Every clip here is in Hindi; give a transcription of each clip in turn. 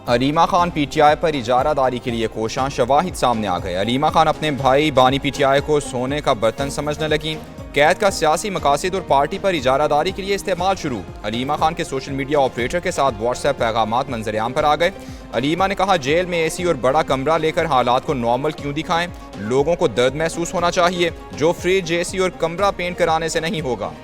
अलीमा खान पीटीआई पर इजारादारी के लिए कोशां, शवाहिद सामने आ गए। अलीमा खान अपने भाई बानी पीटीआई को सोने का बर्तन समझने लगी। कैद का सियासी मकासद और पार्टी पर इजारादारी के लिए इस्तेमाल शुरू। अलीमा खान के सोशल मीडिया ऑपरेटर के साथ व्हाट्सएप पैगामात मंजरेआम पर आ गए। अलीमा ने कहा, जेल में एसी और बड़ा कमरा लेकर हालात को नॉर्मल क्यों दिखाएं? लोगों को दर्द महसूस होना चाहिए, जो फ्रिज, एसी और कमरा पेंट कराने से नहीं होगा।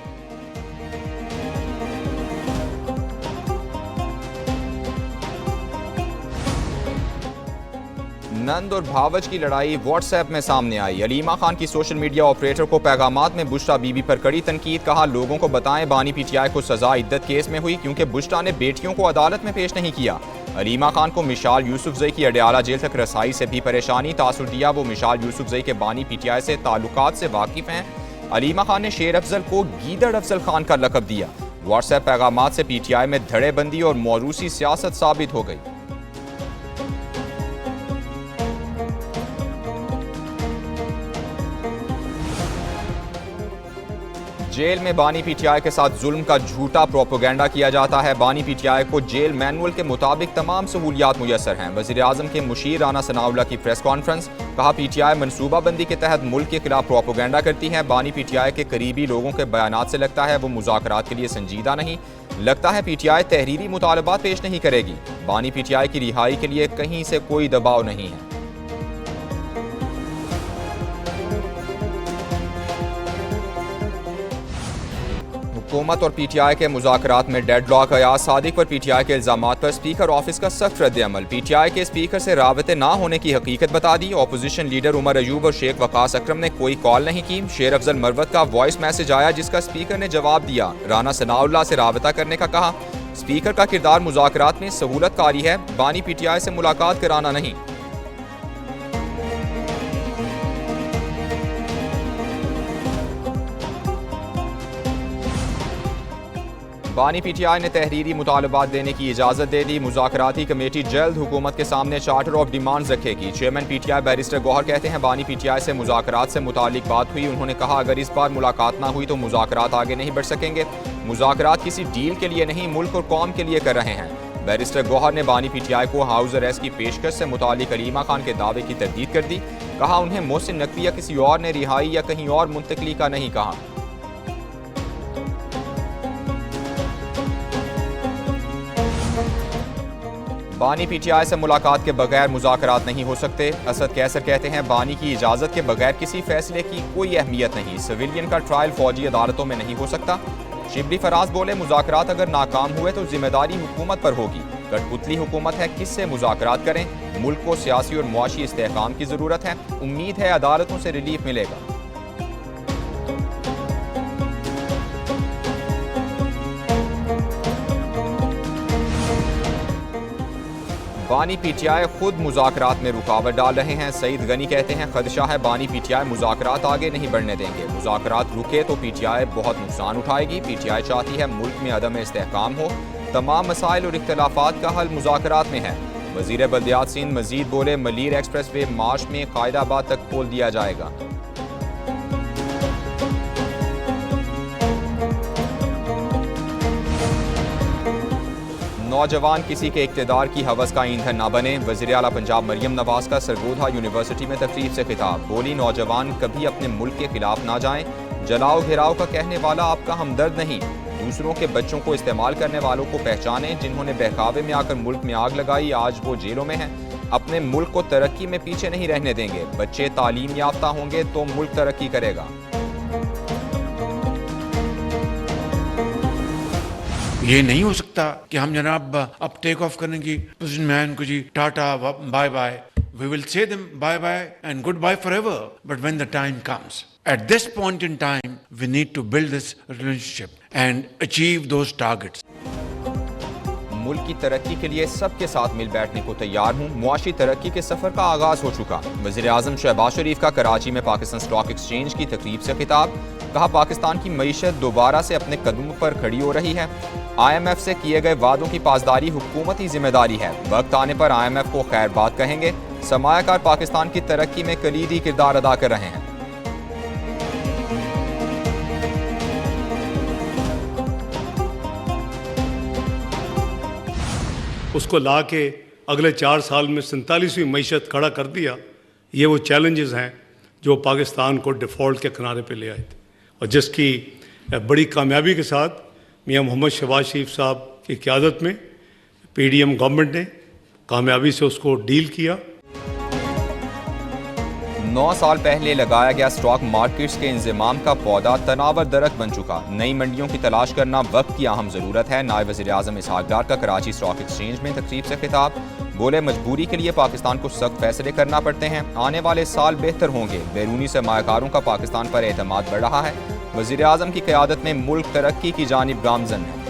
नंद और भावज की लड़ाई व्हाट्सएप में सामने आई। अलीमा खान की सोशल मीडिया ऑपरेटर को पैगामात में बुशरा बीबी पर कड़ी तनकीद। कहा, लोगों को बताएं बानी पीटीआई को सजा इद्दत केस में हुई क्योंकि बुशरा ने बेटियों को अदालत में पेश नहीं किया। अलीमा खान को मिशाल यूसुफजई की अडयाला जेल तक रसाई से भी परेशानी। तासुर दिया वो मिशाल यूसुफजई के बानी पीटीआई से ताल्लुकात से वाकिफ हैं। अलीमा खान ने शेर अफजल को गीदड़ अफजल खान का लकब दिया। व्हाट्सएप पैगामात से पीटीआई में धड़ेबंदी और मौरूसी सियासत साबित हो गई। जेल में बानी पीटीआई के साथ जुल्म का झूठा प्रोपोगेंडा किया जाता है। बानी पीटीआई को जेल मैनुअल के मुताबिक तमाम सहूलियात मुयसर हैं। वज़ीर आज़म के मुशीर राना सनाउल्लाह की प्रेस कॉन्फ्रेंस। कहा, पीटीआई मनसूबाबंदी के तहत मुल्क के खिलाफ प्रोपोगेंडा करती है। बानी पीटीआई के करीबी लोगों के बयानात से लगता है वो मुज़ाकरात के लिए संजीदा नहीं। लगता है पीटीआई तहरीरी मुतालबात पेश नहीं करेगी। बानी पीटीआई की रिहाई के लिए कहीं से कोई दबाव नहीं है। हुकूमत और पीटीआई के मुज़ाकरात में डेडलॉक। अयाज सादिक पर पीटीआई के इल्जामात पर स्पीकर ऑफिस का सख्त रद्द-ए-अमल। पीटीआई के स्पीकर से राबते ना होने की हकीकत बता दी। अपोजिशन लीडर उमर अयूब और शेख वकास अकरम ने कोई कॉल नहीं की। शेर अफजल मरवत का वॉइस मैसेज आया जिसका स्पीकर ने जवाब दिया। राना सनाउल्लाह से राबता करने का कहा। स्पीकर का किरदार मुज़ाकरात में सहूलतकारी है, बानी पीटीआई से मुलाकात कराना नहीं। बानी पीटीआई ने तहरीरी मुतालबात देने की इजाज़त दे दी। मुज़ाकराती कमेटी जल्द हुकूमत के सामने चार्टर ऑफ डिमांड्स रखेगी। चेयरमैन पीटीआई बैरिस्टर गौहर कहते हैं, बानी पीटीआई से मुज़ाकरात से मुतालिक बात हुई। उन्होंने कहा, अगर इस बार मुलाकात ना हुई तो मुज़ाकरात आगे नहीं बढ़ सकेंगे। मुज़ाकरात किसी डील के लिए नहीं, मुल्क और कौम के लिए कर रहे हैं। बैरिस्टर गौहर ने बानी पीटीआई को हाउस अरेस्ट की पेशकश से मुतालिक अलीमा खान के दावे की तरदीद कर दी। कहा, उन्हें मोहसिन नकवी या किसी और ने रिहाई या कहीं और मुंतकली का नहीं कहा। बानी पीटीआई से मुलाकात के बगैर मुज़ाकरात नहीं हो सकते। असद कैसर कहते हैं, बानी की इजाज़त के बगैर किसी फैसले की कोई अहमियत नहीं। सिविलियन का ट्रायल फौजी अदालतों में नहीं हो सकता। शिबली फराज बोले, मुज़ाकरात अगर नाकाम हुए तो जिम्मेदारी हुकूमत पर होगी। कठपुतली हुकूमत है, किससे मुज़ाकरात करें? मुल्क को सियासी और मुआशी इस्तेहकाम की ज़रूरत है। उम्मीद है अदालतों से रिलीफ मिलेगा। बानी पीटीआई खुद मुज़ाकरात में रुकावट डाल रहे हैं। सईद गनी कहते हैं, खदशा है बानी पीटीआई मुज़ाकरात आगे नहीं बढ़ने देंगे। मुज़ाकरात रुके तो पीटीआई बहुत नुकसान उठाएगी। पीटीआई चाहती है मुल्क में अदम इस्तेहकाम हो। तमाम मसाइल और इख्तलाफात का हल मुज़ाकरात में है। वज़ीर बल्दियात सिंध मजीद बोले, मलीर एक्सप्रेस वे मार्च में कायदाबाद तक खोल दिया जाएगा। नौजवान किसी के इक़्तिदार की हवस का ईंधन ना बने। वज़ीर आला पंजाब मरियम नवाज का सरगोधा यूनिवर्सिटी में तकरीब से खिताब। बोली, नौजवान कभी अपने मुल्क के खिलाफ ना जाएं। जलाओ घिराओ का कहने वाला आपका हमदर्द नहीं। दूसरों के बच्चों को इस्तेमाल करने वालों को पहचानें। जिन्होंने बहकावे में आकर मुल्क में आग लगाई, आज वो जेलों में हैं। अपने मुल्क को तरक्की में पीछे नहीं रहने देंगे। बच्चे तालीम याफ्ता होंगे तो मुल्क तरक्की करेगा। ये नहीं हो सकता कि हम जनाब अब टेक ऑफ करेंगे प्रेसिडेंट मैन को जी टाटा bye bye. We will say them bye bye and goodbye forever. But when the time comes, at this point in time, we need to build this relationship and achieve those targets. मुल्क की तरक्की के लिए सबके साथ मिल बैठने को तैयार हूँ। मुआशी तरक्की के सफर का आगाज हो चुका। वज़ीर आज़म शहबाज शरीफ का कराची में पाकिस्तान स्टॉक एक्सचेंज की तकरीब से खिताब। कहा, पाकिस्तान की मईशत दोबारा से अपने कदम पर खड़ी हो रही है। IMF से किए गए वादों की पासदारी हुकूमती जिम्मेदारी है। वक्त आने पर IMF को खैर बात कहेंगे। सरमायाकार पाकिस्तान की तरक्की में कलीदी किरदार अदा कर रहे हैं। उसको ला के अगले 4 साल में 47वीं मईशत खड़ा कर दिया। ये वो चैलेंजेस हैं जो पाकिस्तान को डिफ़ॉल्ट के किनारे पे ले आए थे और जिसकी बड़ी कामयाबी के साथ मियां मोहम्मद शहबाज शरीफ साहब की क़यादत में PDM गवर्नमेंट ने कामयाबी से उसको डील किया। 9 साल पहले लगाया गया स्टॉक मार्केट्स के इंज़माम का पौधा तनावर दरख्त बन चुका। नई मंडियों की तलाश करना वक्त की अहम ज़रूरत है। नायब वज़ीर-ए-आज़म इसहाक़ डार का कराची स्टॉक एक्सचेंज में तकरीब से खिताब। बोले, मजबूरी के लिए पाकिस्तान को सख्त फैसले करना पड़ते हैं। आने वाले साल बेहतर होंगे। बैरूनी सरमायाकारों का पाकिस्तान पर एतमाद बढ़ रहा है। वज़ीर-ए-आज़म की क़यादत में मुल्क तरक्की की जानिब गामज़न है।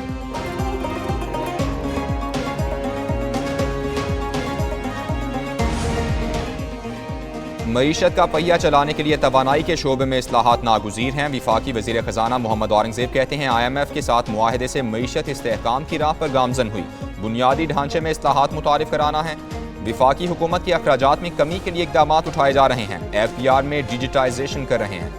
मईशत का पहिया चलाने के लिए तवानाई के शोबे में इस्लाहात नागुज़ीर हैं। वफाकी वज़ीर ख़जाना मोहम्मद औरंगज़ेब कहते हैं, IMF के साथ मुआहदे से मईशत इस्तेहकाम की राह पर गामज़न हुई। बुनियादी ढांचे में इस्लाहात मुतारिफ कराना है। वफाकी हुकूमत के अखराजात में कमी के लिए इक़दाम उठाए जा रहे हैं। FPR में डिजिटाइजेशन कर रहे हैं।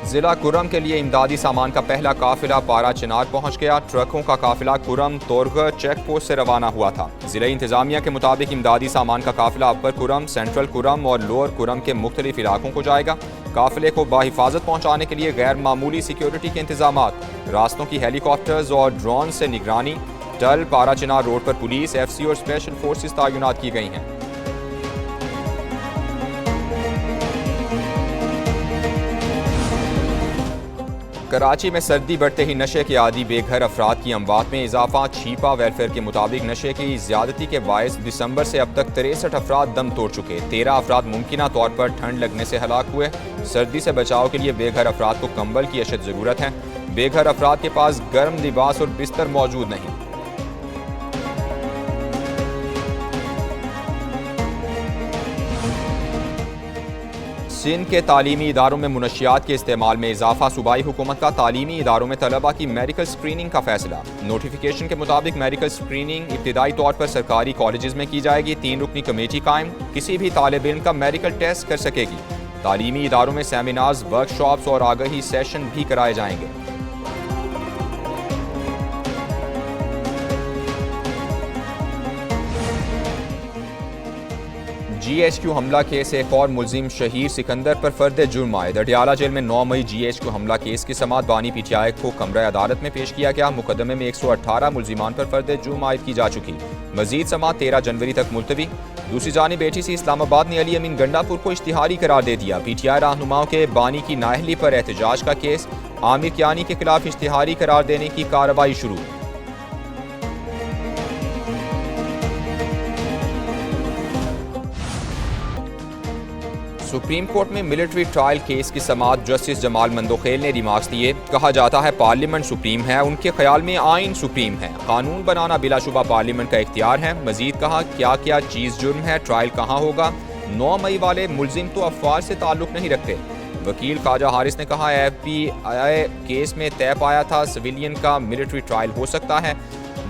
जिला कुरम के लिए इमदादी सामान का पहला काफिला पारा चिनार पहुंच गया। ट्रकों का काफिला कुरम तोरग चेक पोस्ट से रवाना हुआ था। जिला इंतजामिया के मुताबिक इमदादी सामान का काफिला अपर कुरम, सेंट्रल कुरम और लोअर कुरम के मुख्तलिफ इलाकों को जाएगा। काफिले को बाहिफाजत पहुँचाने के लिए गैर मामूली सिक्योरिटी के इंतजामात, रास्तों की हेलीकॉप्टर्स और ड्रोन से निगरानी, टल पारा चिनार रोड पर पुलिस, FC और स्पेशल फोर्सेस तैनात की गई हैं। कराची में सर्दी बढ़ते ही नशे के आदि बेघर अफराद की अमवात में इजाफा। छीपा वेलफेयर के मुताबिक नशे की ज्यादती के बायस दिसंबर से अब तक 63 अफराद दम तोड़ चुके। 13 अफराद मुमकिना तौर पर ठंड लगने से हलाक हुए। सर्दी से बचाव के लिए बेघर अफराद को कंबल की अशद ज़रूरत है। बेघर अफराद के पास गर्म लिबास और बिस्तर मौजूद नहीं। सिंध के तालीमी इदारों में मुनशियात के इस्तेमाल में इजाफा। सूबाई हुकूमत का तालीमी इदारों में तलबा की मेडिकल स्क्रीनिंग का फैसला। नोटिफिकेशन के मुताबिक मेडिकल स्क्रीनिंग इब्तिदाई तौर पर सरकारी कॉलेजेस में की जाएगी। 3 रुकनी कमेटी कायम किसी भी तालिब इल्म का मेडिकल टेस्ट कर सकेगी। तालीमी इदारों में सेमिनार्स, वर्कशॉप्स और आगाही सेशन भी कराए जाएंगे। GHQ हमला केस एक और मुलजिम शहीर सिकंदर पर फर्द जुर्म आयद। अडियाला जेल में 9 मई GHQ हमला केस की समाअत बानी PTI को कमरा अदालत में पेश किया गया। मुकदमे में 118 मुलजिमान पर फर्द जुर्म आयद की जा चुकी। मजीद समाअत 13 जनवरी तक मुलतवी। दूसरी जानिब ATC इस्लामाबाद ने अली अमीन गंडापुर को इश्तिहारी करार दे दिया। PTI रहनुमाओं के बानी की नाअहली पर एहतजाज का केस। आमिर कियानी के खिलाफ इश्तिहारी करार देने की कार्रवाई शुरू। सुप्रीम कोर्ट में मिलिट्री ट्रायल केस की समाअत जस्टिस जमाल मंदोखेल ने रिमार्क्स दिए। कहा जाता है पार्लियामेंट सुप्रीम है, उनके ख्याल में आइन सुप्रीम है। कानून बनाना बिलाशुबा पार्लियामेंट का इख्तियार है। मजीद कहा, क्या क्या चीज़ जुर्म है, ट्रायल कहाँ होगा। 9 मई वाले मुलजिम तो अफवाज से ताल्लुक नहीं रखते। वकील ख्वाजा हारिस ने कहा, FBI केस में तय पाया था सिविलियन का मिलिट्री ट्रायल हो सकता है।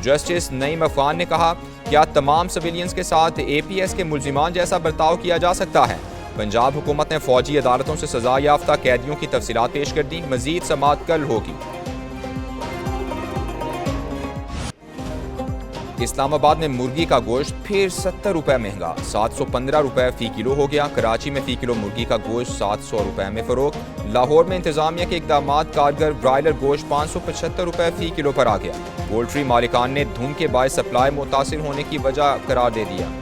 जस्टिस नईम अफगान ने कहा, क्या तमाम सिविलियंस के साथ APS के मुलजिमान जैसा बर्ताव किया जा सकता है। पंजाब हुकूमत ने फौजी अदालतों से सजा याफ्ता कैदियों की तफसीलात पेश कर दी। मजीद समाअत कल होगी। इस्लामाबाद में मुर्गी का गोश्त फिर 70 रुपए महंगा, 715 रुपए फी किलो हो गया। कराची में फी किलो मुर्गी का गोश्त 700 रुपए में फरोख्त। लाहौर में इंतजामिया के इकदामात कारगर ब्रायलर गोश्त 575 रुपए फी किलो पर आ गया। पोल्ट्री मालिकान ने धुंध के बायस सप्लाई मुतासिर होने की वजह करार दे दिया।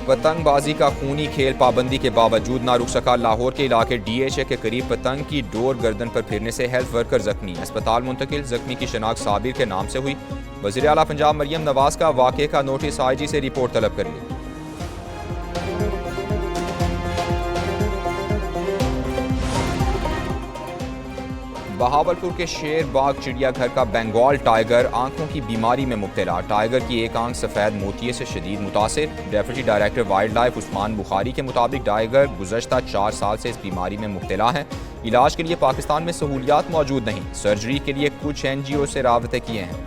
पतंगबाजी का खूनी खेल पाबंदी के बावजूद ना रुक सका। लाहौर के इलाके DHA के करीब पतंग की डोर गर्दन पर फिरने से हेल्थ वर्कर जख्मी, अस्पताल मुंतकिल। जख्मी की शनाख्त साबिर के नाम से हुई। वज़ीर आला पंजाब मरियम नवाज का वाक़े का नोटिस IG से रिपोर्ट तलब कर ली। बहावलपुर के शेर बाग चिड़ियाघर का बंगाल टाइगर आंखों की बीमारी में मुब्तला। टाइगर की एक आंख सफ़ेद मोतिये से शदीद मुतासिर। Deputy director wild life Usman Bukhari के मुताबिक टाइगर गुज़श्ता 4 साल से इस बीमारी में मुब्तला है। इलाज के लिए पाकिस्तान में सहूलियात मौजूद नहीं। सर्जरी के लिए कुछ NGO से राबते किए हैं।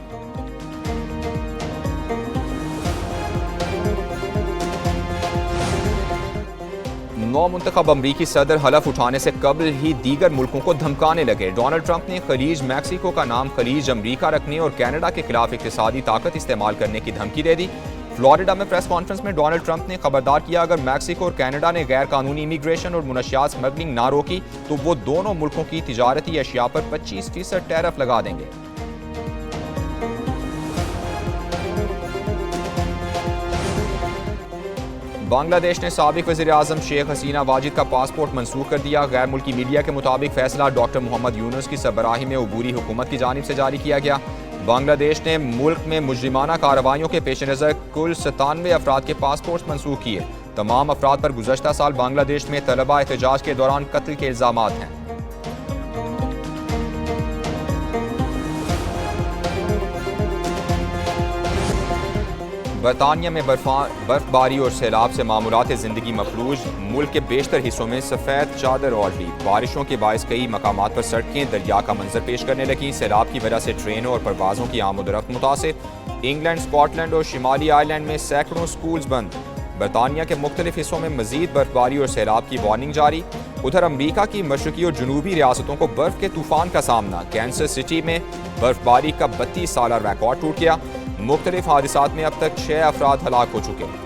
नौ मुंतखब अमरीकी सदर हलफ उठाने से कबल ही दीगर मुल्कों को धमकाने लगे। डोनाल्ड ट्रंप ने खलीज मैक्सिको का नाम खलीज अमरीका रखने और कनाडा के खिलाफ इक्तिसादी ताकत इस्तेमाल करने की धमकी दे दी। फ्लोरिडा में प्रेस कॉन्फ्रेंस में डोनाल्ड ट्रंप ने खबरदार किया, अगर मैक्सिको और कनाडा ने गैर कानूनी इमिग्रेशन और मुनशियात स्मगलिंग ना रोकी तो वो दोनों मुल्कों की तिजारती अशिया पर 25% टैरिफ लगा देंगे। बांग्लादेश ने साबिक वज़ीर-ए-आज़म शेख हसीना वाजिद का पासपोर्ट मनसूख कर दिया। गैर मुल्की मीडिया के मुताबिक फैसला डॉक्टर मोहम्मद यूनुस की सरबराही में अबूरी हुकूमत की जानिब से जारी किया गया। बांग्लादेश ने मुल्क में मुजरिमाना कार्रवाइयों के पेश नज़र कुल 97 अफराद के पासपोर्ट मनसूख किए। तमाम अफराद पर गुज़श्ता साल बांग्लादेश में तलबा एहतजाज के दौरान कत्ल के इल्ज़ामात हैं। बरतानिया में बर्फबारी और सैलाब से मामूलात ज़िंदगी मफलूज। मुल्क के बेशतर हिस्सों में सफ़ेद चादर ओढ़ ली। बारिशों के बायस कई मकामात पर सड़कें दरिया का मंजर पेश करने लगीं। सैलाब की वजह से ट्रेनों और परवाज़ों की आमद-ओ-रफ्त मुतासिर। इंग्लैंड, स्कॉटलैंड और शिमाली आयरलैंड में सैकड़ों स्कूल्स बंद। बरतानिया के मुख्तलिफ हिस्सों में मजीद बर्फबारी और सैलाब की वार्निंग जारी। उधर अमरीका की मशरकी और जनूबी रियासतों को बर्फ के तूफान का सामना। कैंसस सिटी में बर्फबारी का 32 साला रिकॉर्ड टूट गया। मुख्तलिफ हादसात में अब तक 6 अफराद हलाक हो चुके हैं।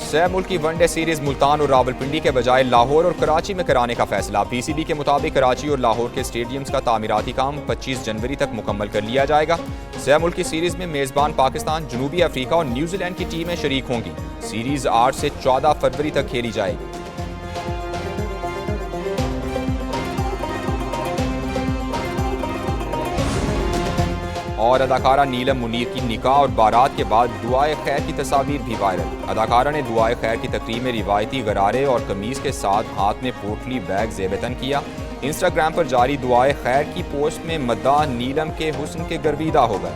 सह मुल्की वनडे सीरीज मुल्तान और रावलपिंडी के बजाय लाहौर और कराची में कराने का फैसला। पीसीबी के मुताबिक कराची और लाहौर के स्टेडियम्स का तामीराती काम 25 जनवरी तक मुकम्मल कर लिया जाएगा। सह मुल्की सीरीज में मेज़बान पाकिस्तान, जनूबी अफ्रीका और न्यूजीलैंड की टीमें शरीक होंगी। सीरीज 8 से 14 फरवरी तक खेली जाएगी। और अदाकारा नीलम मुनीर की निकाह और बारात के बाद दुआए खैर की तस्वीर भी वायरल। अदाकारा ने दुआए खैर की तकरीब में रिवायती गरारे और कमीज़ के साथ हाथ में पोटली बैग ज़ेबतन किया। इंस्टाग्राम पर जारी दुआए खैर की पोस्ट में मद्दाह नीलम के हुस्न के गर्विदा हो गए।